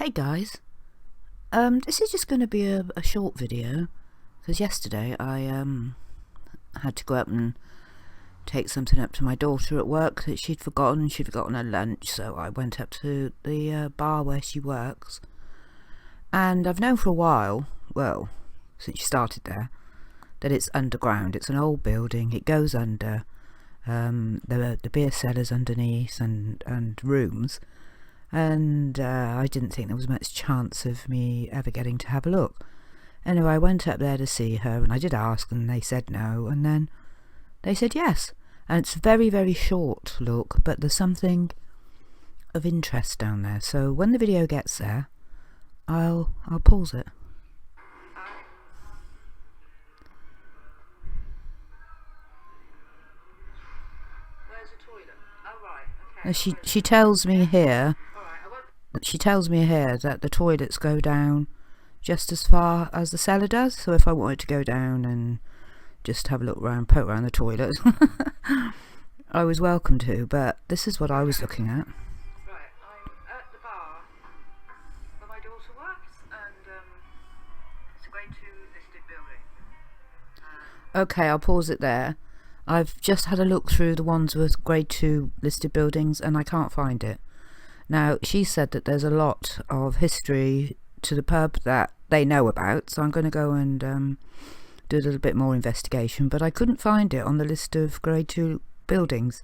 Hey guys, this is just going to be a short video because yesterday I had to go up and take something up to my daughter at work that she'd forgotten. She'd forgotten her lunch, so I went up to the bar where she works. And I've known for a while, well, since she started there, that it's underground. It's an old building. It goes under. The beer cellars underneath and rooms. And I didn't think there was much chance of me ever getting to have a look. Anyway, I went up there to see her, and I did ask, and they said no, and then they said yes. And it's a very, very short look, but there's something of interest down there. So when the video gets there, I'll pause it. Where's the toilet? Oh right, okay. She tells me here. She tells me here that the toilets go down just as far as the cellar does. So if I wanted to go down and just have a look around, poke around the toilet, I was welcome to. But this is what I was looking at. Right, I'm at the bar where my daughter works, and it's a grade 2 listed building. Okay, I'll pause it there. I've just had a look through the ones with grade 2 listed buildings and I can't find it. Now, she said that there's a lot of history to the pub that they know about, so I'm going to go and do a little bit more investigation, but I couldn't find it on the list of grade 2 buildings.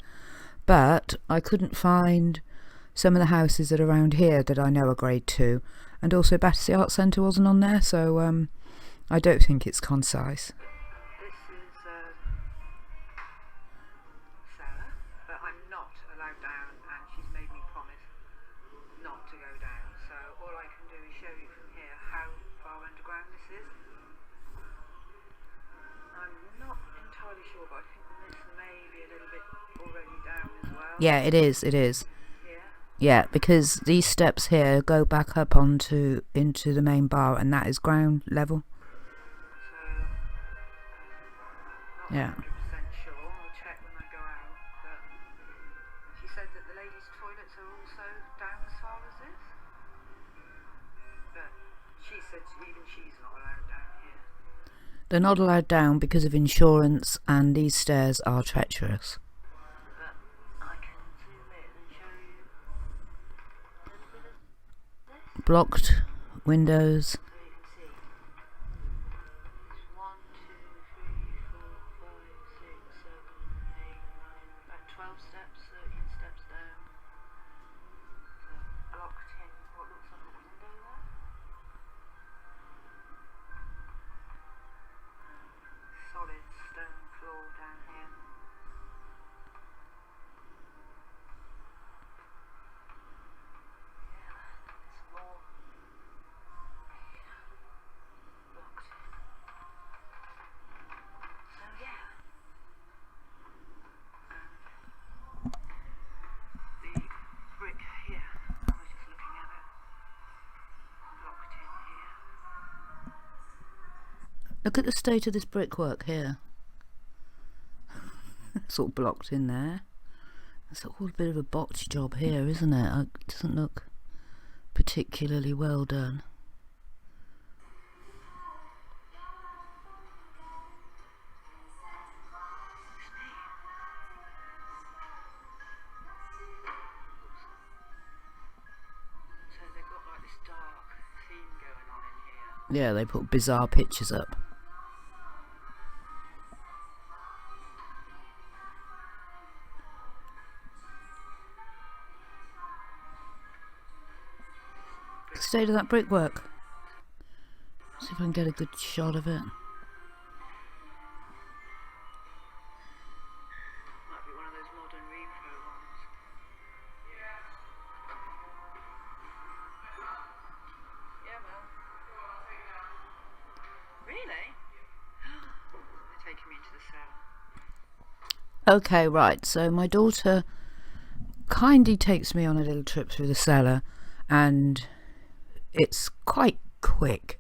But I couldn't find some of the houses that are around here that I know are grade 2, and also Battersea Arts Centre wasn't on there, so I don't think it's concise. This is cellar, but I'm not allowed down, and she's made me promise not to go down. So all I can do is show you from here how far underground this is. I'm not entirely sure, but I think this may be a little bit already down as well. Yeah, it is. Yeah. Yeah, because these steps here go back up into the main bar, and that is ground level. So Yeah. 100% sure. I'll check when I go out. But she said that the ladies' toilets are also down as far as this. But she said even she's not allowed down here. They're not allowed down because of insurance, and these stairs are treacherous. But I can zoom in and show you a little bit of this. Blocked windows. So you can see. It's 1, 2, 3, 4, 5, 6, 7, 8, 9, about 12 steps, 13 steps down. So blocked in what looks like a window there. Solid stone floor down here. Yeah, there's more. Blocked in. So yeah. The brick here, I was just looking at it. Blocked in here. Look at the state of this brickwork here. It's all blocked in there. It's all a bit of a botch job here, isn't it? It doesn't look particularly well done. So they've got like this dark theme going on in here. Yeah, they put bizarre pictures up. The state of that brickwork. See if I can get a good shot of it. Might be one of those modern repro ones. Yeah, Mel. Really? They're taking me into the cellar. Okay, right, so my daughter kindly takes me on a little trip through the cellar, and it's quite quick,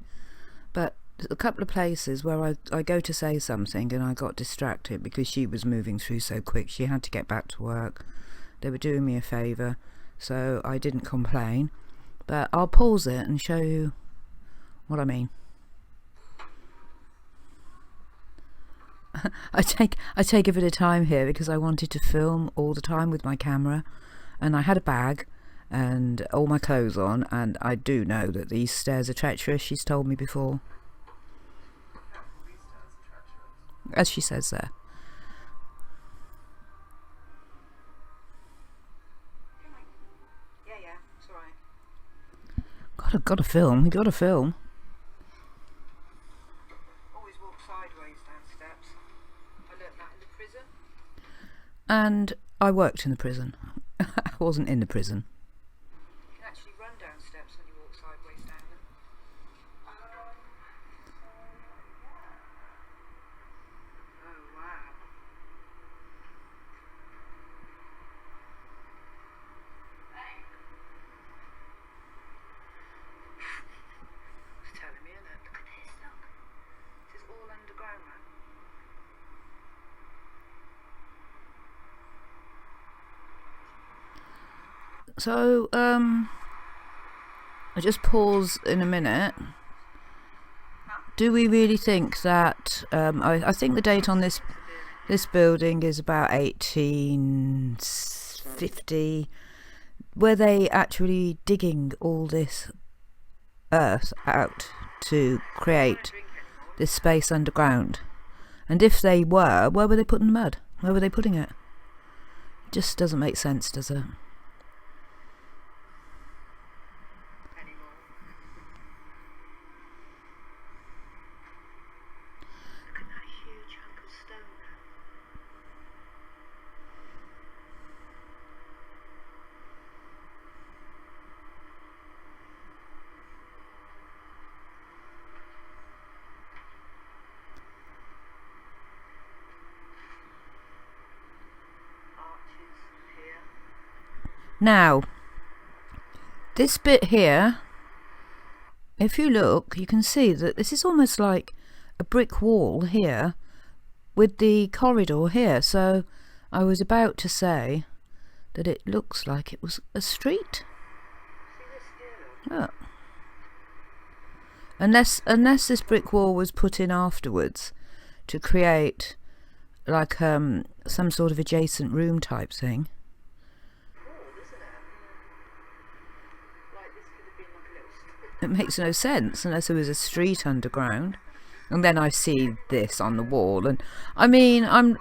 but there's a couple of places where I go to say something and I got distracted because she was moving through so quick. She had to get back to work. They were doing me a favour, so I didn't complain. But I'll pause it and show you what I mean. I take a bit of time here because I wanted to film all the time with my camera, and I had a bag and all my clothes on, and I do know that these stairs are treacherous. She's told me before, as she says there. Yeah, it's alright. Gotta film. We gotta film. Always walk sideways down steps. I learnt that in the prison. And I worked in the prison. I wasn't in the prison. You can actually run down steps when you walk sideways down them. Oh wow. It's telling me, isn't it? Look at this, look. This is all underground, man. So, I'll just pause in a minute. Do we really think that, I think the date on this building is about 1850. Were they actually digging all this earth out to create this space underground? And if they were, where were they putting the mud? Where were they putting it? Just doesn't make sense, does it? Now, this bit here, if you look, you can see that this is almost like a brick wall here with the corridor here. So I was about to say that it looks like it was a street. Oh. Unless this brick wall was put in afterwards to create like some sort of adjacent room type thing. It makes no sense unless there was a street underground. And then I see this on the wall, and I mean, I'm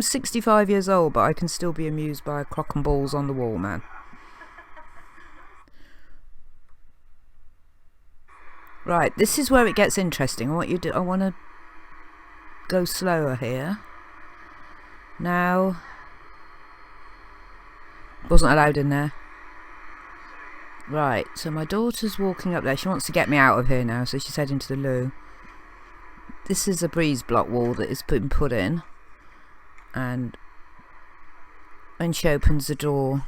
65 years old, but I can still be amused by crock and balls on the wall, man. Right, this is where it gets interesting. I want to go slower here. Now, wasn't allowed in there. Right, so my daughter's walking up there. She wants to get me out of here now, so she's heading to the loo. This is a breeze block wall that has been put in, and when she opens the door,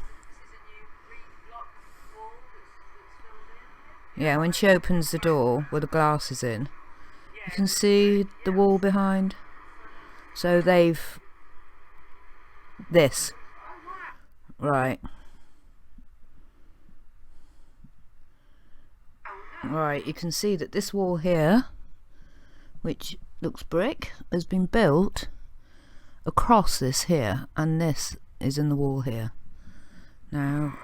yeah, when she opens the door where the glass is in, you can see the wall behind. So they've this right. Right, you can see that this wall here, which looks brick, has been built across this here, and this is in the wall here. Now,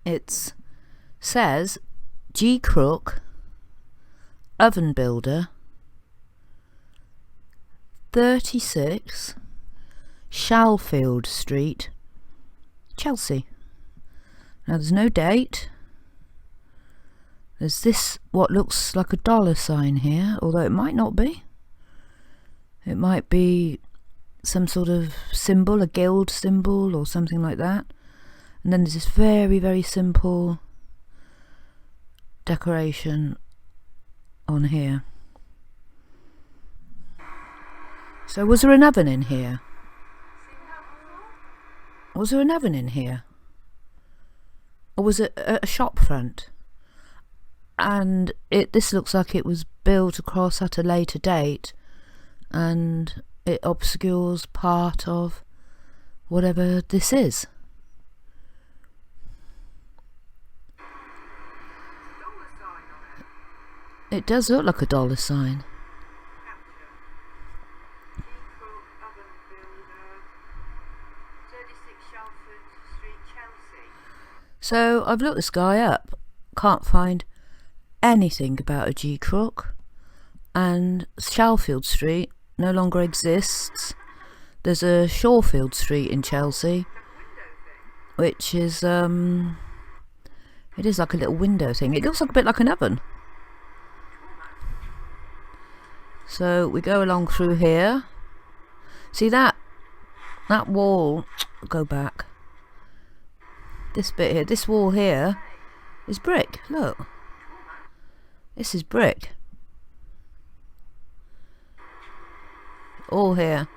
it says G. Crook, oven builder, 36 Shalfield Street, Chelsea. Now there's no date. There's this, what looks like a dollar sign here, although it might not be. It might be some sort of symbol, a guild symbol or something like that. And then there's this very, very simple decoration on here. So was there an oven in here? Was there an oven in here? Or was it a shop front? And this looks like it was built across at a later date, and it obscures part of whatever this is. It does look like a dollar sign. Crook, oven builder, 36 Shalfield Street, Chelsea. So I've looked this guy up. Can't find anything about a G. Crook. And Shalfield Street no longer exists. There's a Shalfield Street in Chelsea, which is it is like a little window thing. It looks like a bit like an oven. So we go along through here. See that wall, go back. This bit here, this wall here is brick. Look. This is brick. All here.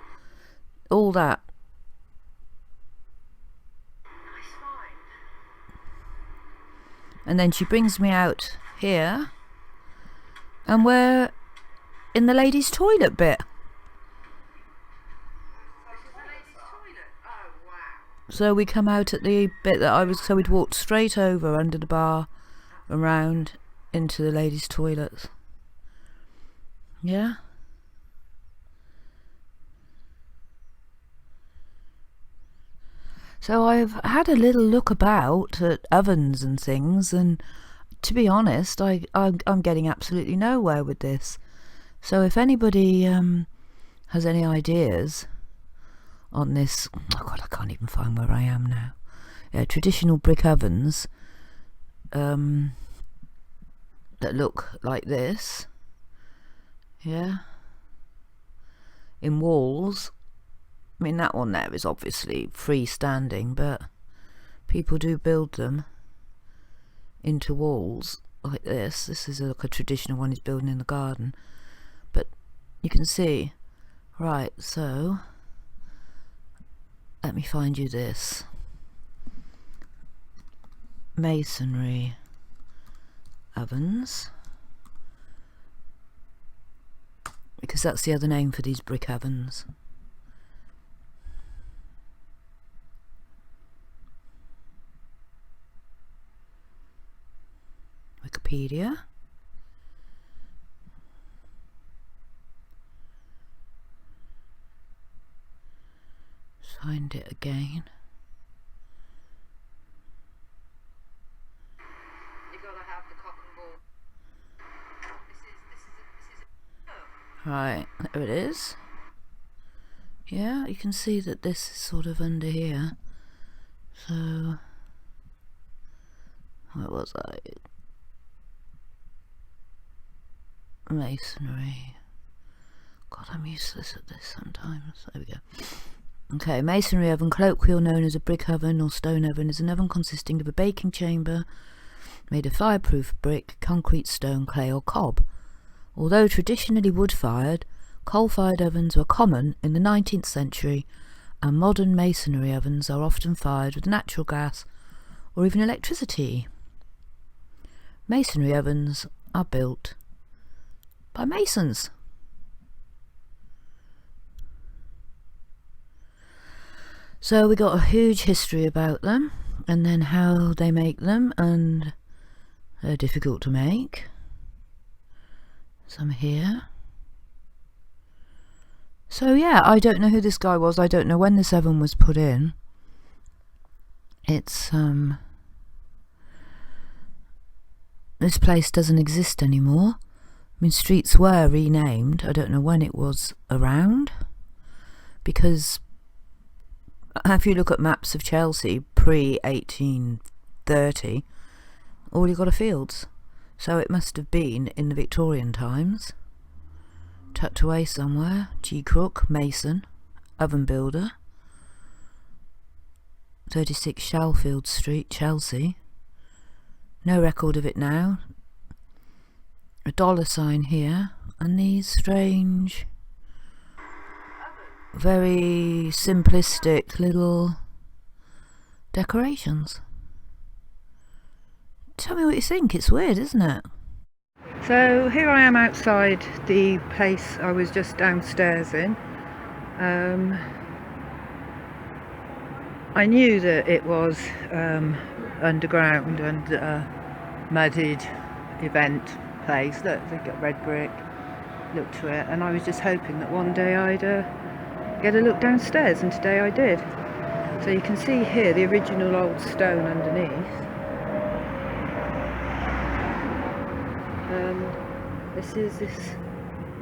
All that. Nice find. And then she brings me out here, and we're in the ladies' toilet bit. This is the ladies' toilet. Oh wow. So we come out at the bit that I was, so we'd walked straight over under the bar, around into the ladies' toilets. Yeah. So I've had a little look about at ovens and things, and to be honest, I'm getting absolutely nowhere with this. So if anybody has any ideas on this, oh god, I can't even find where I am now. Yeah, traditional brick ovens that look like this, yeah, in walls. I mean, that one there is obviously freestanding, but people do build them into walls like this. This is like a traditional one he's building in the garden, but you can see, right, so let me find you this masonry ovens, because that's the other name for these brick ovens. Wikipedia. Find it again. You gotta have the cock and ball. This is Right, there it is. Yeah, you can see that this is sort of under here. So, where was I? Masonry. God, I'm useless at this sometimes. There we go. Okay, masonry oven, colloquially known as a brick oven or stone oven, is an oven consisting of a baking chamber made of fireproof brick, concrete, stone, clay or cob. Although traditionally wood-fired, coal-fired ovens were common in the 19th century, and modern masonry ovens are often fired with natural gas or even electricity. Masonry ovens are built by masons. So we got a huge history about them, and then how they make them, and they're difficult to make. Some here. So yeah, I don't know who this guy was. I don't know when this oven was put in. It's this place doesn't exist anymore. I mean, streets were renamed. I don't know when it was around, because if you look at maps of Chelsea pre-1830, all you got are fields. So it must have been in the Victorian times, tucked away somewhere. G. Crook, mason, oven builder, 36 Shalfield Street, Chelsea. No record of it now. A dollar sign here, and these strange, very simplistic little decorations. Tell me what you think. It's weird, isn't it? So here I am outside the place I was just downstairs in. I knew that it was underground and a mudded event, place. Look, they've got red brick. Look to it, and I was just hoping that one day I'd get a look downstairs, and today I did. So you can see here the original old stone underneath.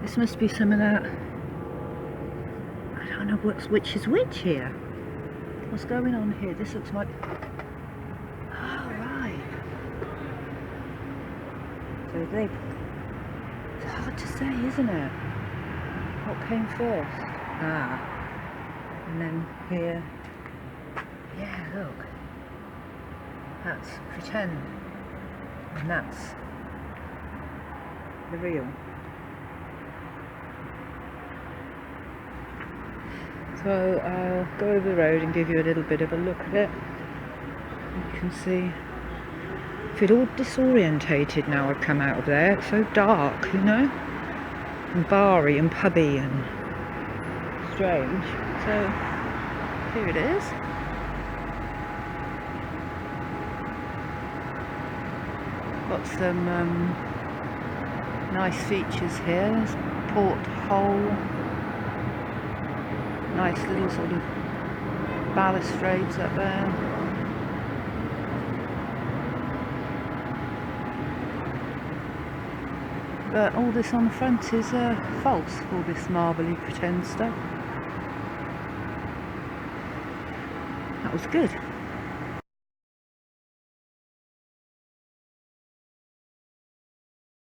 This must be some of that. I don't know which is which here. What's going on here? This looks like... Oh, right. So it's hard to say, isn't it? What came first? And then here. Yeah, look. That's pretend. And that's the real. So I'll go over the road and give you a little bit of a look at it. You can see, I feel all disorientated now I've come out of there. It's so dark, you know, and barry and pubby and strange. So here it is. Got some nice features here. There's porthole. Nice little sort of balustrades up there. But all this on the front is false, all this marbly pretend stuff. That was good.